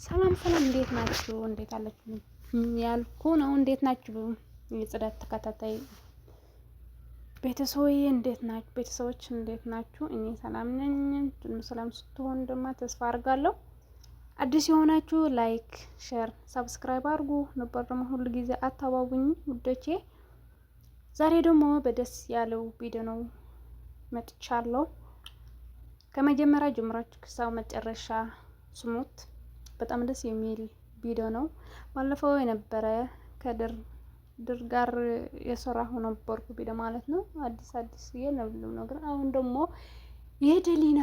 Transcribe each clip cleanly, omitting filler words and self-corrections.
ሰላም እንዴት ናችሁ? እንዴት አላችሁ ያልኩ ነው። እንዴት ናችሁ? የጽዳት ተከታታይ ቤተሰቦች እንዴት ናችሁ? እኔ ሰላም ነኝ። ሰላም ስትሆን ደግሞ ተስፋ አድርጋለሁ። አዲስ የሆናችሁ ላይክ፣ ሼር፣ ሰብስክራይብ አድርጉ። ነበር ደግሞ ሁሉ ጊዜ አታባቡኝ ውዶቼ። ዛሬ ደግሞ በደስ ያለው ቪዲዮ ነው መጥቻለሁ። ከመጀመሪያ ጀምራችሁ ከሳው መጨረሻ ስሙት። በጣም ደስ የሚል ቪዲዮ ነው። ባለፈው የነበረ ከድር ጋር የሰራሁ ነበርኩ ቪዲዮ ማለት ነው። አዲስ የነብለው ነገር። አሁን ደግሞ የደሊና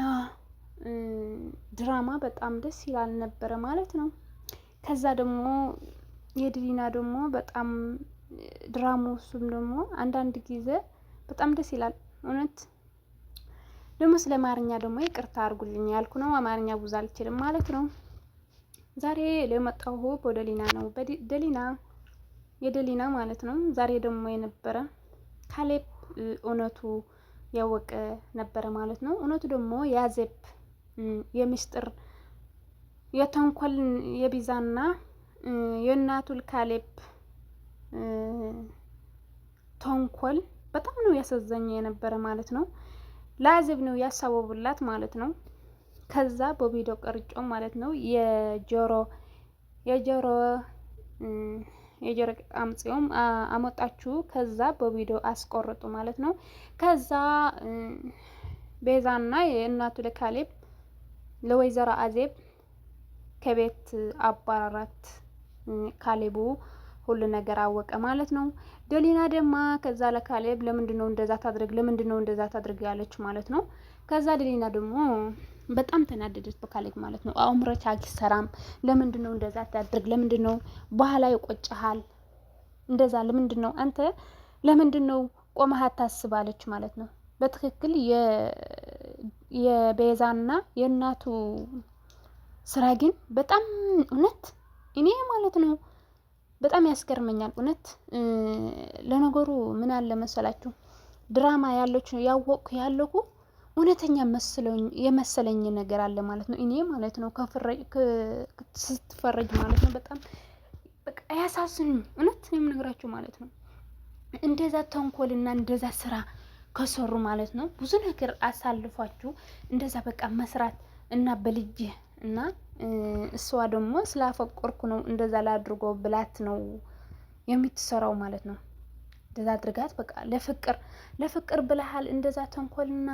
ድራማ በጣም ደስ ይላል ነበረ ማለት ነው። ከዛ ደግሞ የደሊና ደግሞ በጣም ድራማው እሱም ደግሞ አንዳንድ ጊዜ በጣም ደስ ይላል እውነት። ደግሞ ስለ አማርኛ ደግሞ ይቅርታ አድርጉልኝ ያልኩ ነው። አማርኛ ብዙ አልችልም ማለት ነው። ዛሬ ለመጣሁ በደሊና ነው። የደሊና ማለት ነው። ዛሬ ደግሞ የነበረ ካሌብ እውነቱ ያወቀ ነበረ ማለት ነው። እውነቱ ደግሞ ያዜብ የሚስጥር የተንኮል የቢዛና የእናቱል ካሌብ ተንኮል በጣም ነው ያሳዘኘ የነበረ ማለት ነው። ለአዜብ ነው ያሳበቡላት ማለት ነው። ከዛ በቪዲዮ ቀርጮ ማለት ነው የጆሮ አምጽዮም አመጣችሁ። ከዛ በቪዲዮ አስቆርጡ ማለት ነው። ከዛ ቤዛና የእናቱ ለካሌብ ለወይዘሮ አዜብ ከቤት አባራራት። ካሌቡ ሁሉ ነገር አወቀ ማለት ነው። ደሊና ደማ ከዛ ለካሌብ ለምንድነው እንደዛ ታድርግ ያለች ማለት ነው። ከዛ ደሊና ደግሞ በጣም ተናደደች በካሌብ ማለት ነው። አእምሮች አልሰራም፣ ለምንድነው እንደዛ ታድርግ፣ ለምንድነው በኋላ ይቆጭሃል፣ እንደዛ ለምንድነው አንተ ለምንድነው ቆመህ አታስባለች ማለት ነው። በትክክል የቤዛና የእናቱ ስራ ግን በጣም እውነት እኔ ማለት ነው በጣም ያስገርመኛል እውነት። ለነገሩ ምን አለ መሰላችሁ ድራማ ያለች ያወቅኩ ያለኩ እውነተኛ የመሰለኝ ነገር አለ ማለት ነው። እኔ ማለት ነው ስትፈረጅ ማለት ነው በጣም በቃ ያሳዝኑኝ እውነት ነው የምነግራችሁ ማለት ነው። እንደዛ ተንኮልና እንደዛ ስራ ከሰሩ ማለት ነው ብዙ ነገር አሳልፏችሁ እንደዛ በቃ መስራት እና በልጅ እና እሷ ደግሞ ስላፈቆርኩ ነው እንደዛ ላድርጎ ብላት ነው የምትሰራው ማለት ነው። እንደዛ አድርጋት በቃ ለፍቅር ብለሃል እንደዛ ተንኮልና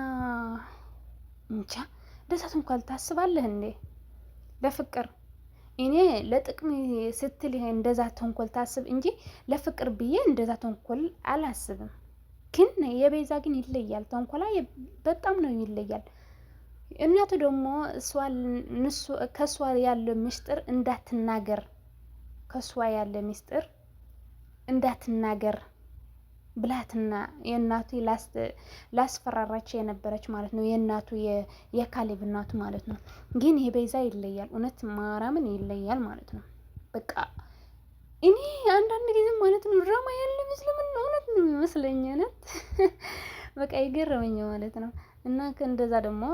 እንጃ እንደዛ ተንኮል ታስባለህ እንዴ? ለፍቅር እኔ ለጥቅም ስትል እንደዛ ተንኮል ታስብ እንጂ ለፍቅር ብዬ እንደዛ ተንኮል አላስብም። ግን የቤዛ ግን ይለያል፣ ተንኮላ በጣም ነው ይለያል። እናቱ ደግሞ ከሷ ያለ ምስጢር እንዳትናገር ብላትና የእናቱ ላስፈራራች የነበረች ማለት ነው። የእናቱ የካሌብ እናቱ ማለት ነው። ግን የቤዛ ይለያል እውነት ማራምን ይለያል ማለት ነው። በቃ እኔ አንዳንድ ጊዜ ማለት ነው ድራማ ያለ ምስልምን እውነት ነው የሚመስለኝ እውነት በቃ ይገርመኝ ማለት ነው። እና ከእንደዛ ደግሞ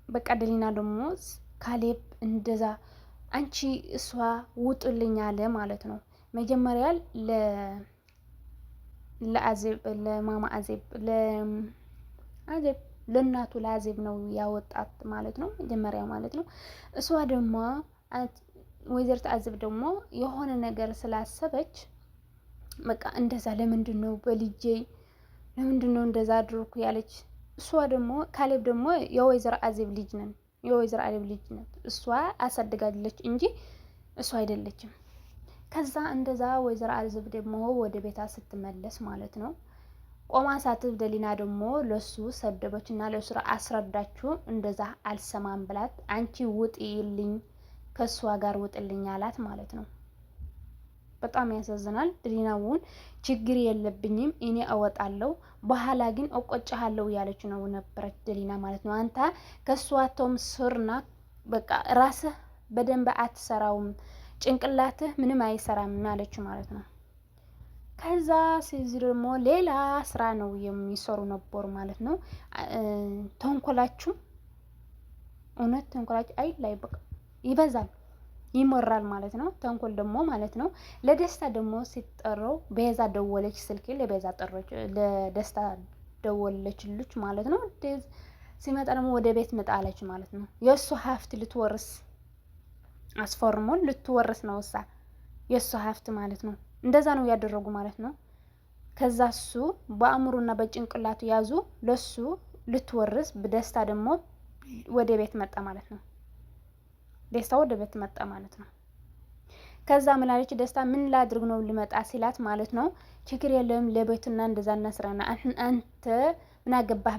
በቃ ደሊና ደግሞ ካሌብ እንደዛ አንቺ እሷ ውጡልኝ አለ ማለት ነው። መጀመሪያ ለማማ አዜብ ለእናቱ ለአዜብ ነው ያወጣት ማለት ነው መጀመሪያ ማለት ነው። እሷ ደግሞ ወይዘሪት አዜብ ደግሞ የሆነ ነገር ስላሰበች በቃ እንደዛ ለምንድነው በልጄ ለምንድነው እንደዛ አድርኩ ያለች። እሷ ደግሞ ካሌብ ደግሞ የወይዘሮ አዜብ ልጅ ናት። እሷ አሳድጋለች እንጂ እሷ አይደለችም። ከዛ እንደዛ ወይዘሮ አዜብ ደግሞ ወደ ቤታ ስትመለስ ማለት ነው ቆማ ሳትብ ደሊና ደግሞ ለሱ ሰደበች እና ለሱ አስረዳችሁ እንደዛ አልሰማም ብላት አንቺ ውጪልኝ ከሷ ጋር ውጥልኝ አላት ማለት ነው። በጣም ያሳዝናል። ደሊናውን ችግር የለብኝም እኔ እወጣለሁ በኋላ ግን እቆጭሃለሁ ያለች ነው ነበረች ደሊና ማለት ነው። አንተ ከሷቶም ስርና በቃ ራስህ በደንብ አትሰራውም፣ ጭንቅላትህ ምንም አይሰራም ማለች ማለት ነው። ከዛ ሲዚህ ደግሞ ሌላ ስራ ነው የሚሰሩ ነበሩ ማለት ነው። ተንኮላችሁ እውነት ተንኮላችሁ አይ ላይ በቃ ይበዛል። ይመራል ማለት ነው። ተንኮል ደግሞ ማለት ነው። ለደስታ ደግሞ ሲጠራው ቤዛ ደወለች፣ ስልክ ለቤዛ ጠሮች፣ ለደስታ ደወለችልች ማለት ነው። ሲመጣ ደግሞ ወደ ቤት መጣለች ማለት ነው። የእሱ ሀብት ልትወርስ አስፈርሞን ልትወርስ ነው እሳ የእሱ ሀብት ማለት ነው። እንደዛ ነው ያደረጉ ማለት ነው። ከዛ እሱ በአእምሮና በጭንቅላቱ ያዙ ለሱ ልትወርስ፣ በደስታ ደግሞ ወደ ቤት መጣ ማለት ነው። ደስታ ወደ ቤት መጣ ማለት ነው። ከዛ ምን አለች ደስታ፣ ምን ላድርግ ነው ልመጣ ሲላት ማለት ነው። ችግር የለም ለቤቱና እንደዛ እናስራና አንተ ምን አገባህ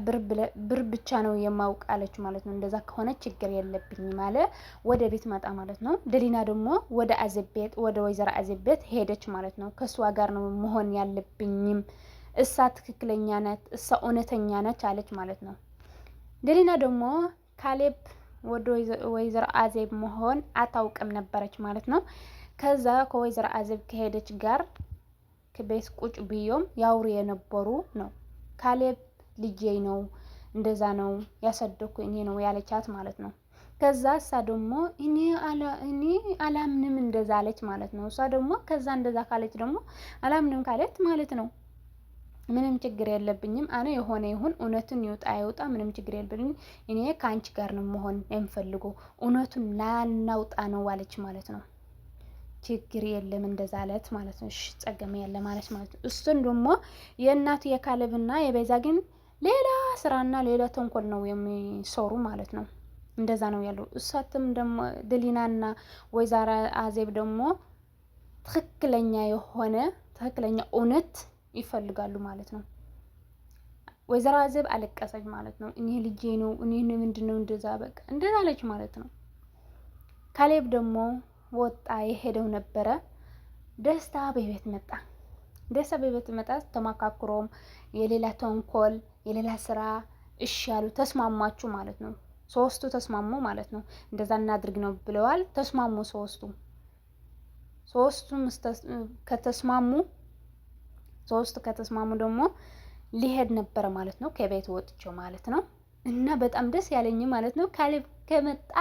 ብር ብቻ ነው የማውቅ አለች ማለት ነው። እንደዛ ከሆነ ችግር የለብኝ ማለት ወደ ቤት መጣ ማለት ነው። ደሊና ደግሞ ወደ አዜብ ቤት ወደ ወይዘሮ አዜብ ቤት ሄደች ማለት ነው። ከሷ ጋር ነው መሆን ያለብኝም፣ እሳ ትክክለኛ ናት፣ እሳ እውነተኛ ነች አለች ማለት ነው። ደሊና ደግሞ ካሌብ ወደ ወይዘሮ አዜብ መሆን አታውቅም ነበረች ማለት ነው። ከዛ ከወይዘሮ አዜብ ከሄደች ጋር ከቤት ቁጭ ብዮም ያውሩ የነበሩ ነው። ካሌብ ልጄ ነው እንደዛ ነው ያሰደኩ እኔ ነው ያለቻት ማለት ነው። ከዛ እሷ ደግሞ እኔ አላምንም እንደዛ አለች ማለት ነው። እሷ ደግሞ ከዛ እንደዛ ካለች ደግሞ አላምንም ካለች ማለት ነው ምንም ችግር የለብኝም አነ የሆነ ይሁን እውነቱን ይውጣ አይውጣ ምንም ችግር የለብኝም እኔ ከአንቺ ጋር ነው መሆን የምፈልገው እውነቱን ላናውጣ ነው አለች ማለት ነው። ችግር የለም እንደዛ አለት ማለት ነው። እሺ ጸገመ ያለ ማለት ነው። እሱን ደግሞ የእናቱ የካሌብና የቤዛ ግን ሌላ ስራና ሌላ ተንኮል ነው የሚሰሩ ማለት ነው። እንደዛ ነው ያለው። እሷትም ደግሞ ደሊናና ወይዘሮ አዜብ ደግሞ ትክክለኛ የሆነ ትክክለኛ እውነት ይፈልጋሉ ማለት ነው። ወይዘሮ አዜብ አለቀሰች ማለት ነው። እኔ ልጄ ነው እኔ ምንድነው እንደዛ በቃ እንደዛ አለች ማለት ነው። ካሌብ ደግሞ ወጣ የሄደው ነበረ። ደስታ በቤት መጣ። ደስታ በቤት መጣ። ተማካክሮም የሌላ ተንኮል የሌላ ስራ እሺ ያሉ ተስማማችሁ ማለት ነው። ሶስቱ ተስማሙ ማለት ነው። እንደዛ እናድርግ ነው ብለዋል። ተስማሙ ሶስቱም ከተስማሙ ሶስቱ ከተስማሙ ደግሞ ሊሄድ ነበረ ማለት ነው። ከቤት ወጥቼው ማለት ነው። እና በጣም ደስ ያለኝ ማለት ነው ካሌብ ከመጣ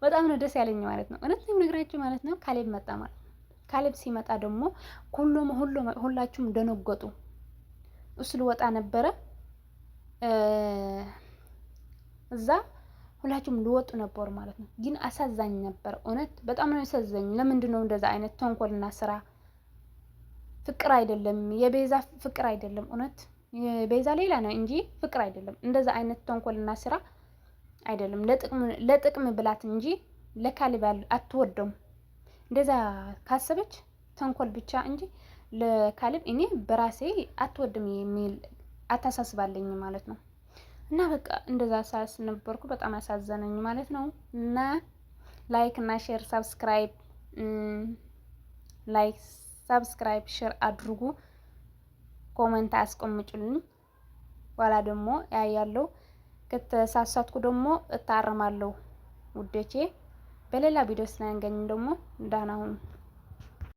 በጣም ነው ደስ ያለኝ ማለት ነው። እውነት ነው ነግራችሁ ማለት ነው። ካሌብ መጣ ማለት ነው። ካሌብ ሲመጣ ደግሞ ሁላችሁም ደነገጡ። እሱ ሊወጣ ነበረ እዛ ሁላችሁም ሊወጡ ነበሩ ማለት ነው። ግን አሳዛኝ ነበር እውነት በጣም ነው ያሳዘኝ። ለምንድን ነው እንደዛ አይነት ተንኮልና ስራ? ፍቅር አይደለም የቤዛ ፍቅር አይደለም እውነት የቤዛ ሌላ ነው እንጂ ፍቅር አይደለም። እንደዛ አይነት ተንኮልና ስራ አይደለም። ለጥቅም ብላት እንጂ ለካሌብ አትወደውም። እንደዛ ካሰበች ተንኮል ብቻ እንጂ ለካሌብ እኔ በራሴ አትወድም የሚል አታሳስባለኝ ማለት ነው። እና በቃ እንደዛ ሳስ ነበርኩ በጣም አሳዘነኝ ማለት ነው። እና ላይክ እና ሼር ሰብስክራይብ ሼር አድርጉ፣ ኮሜንት አስቀምጡልኝ። ኋላ ደግሞ ያያለው ከተሳሳትኩ ደግሞ እታረማለሁ ውዶቼ። በሌላ ቪዲዮ ስናገኝ ደግሞ ደህና ሁኑ።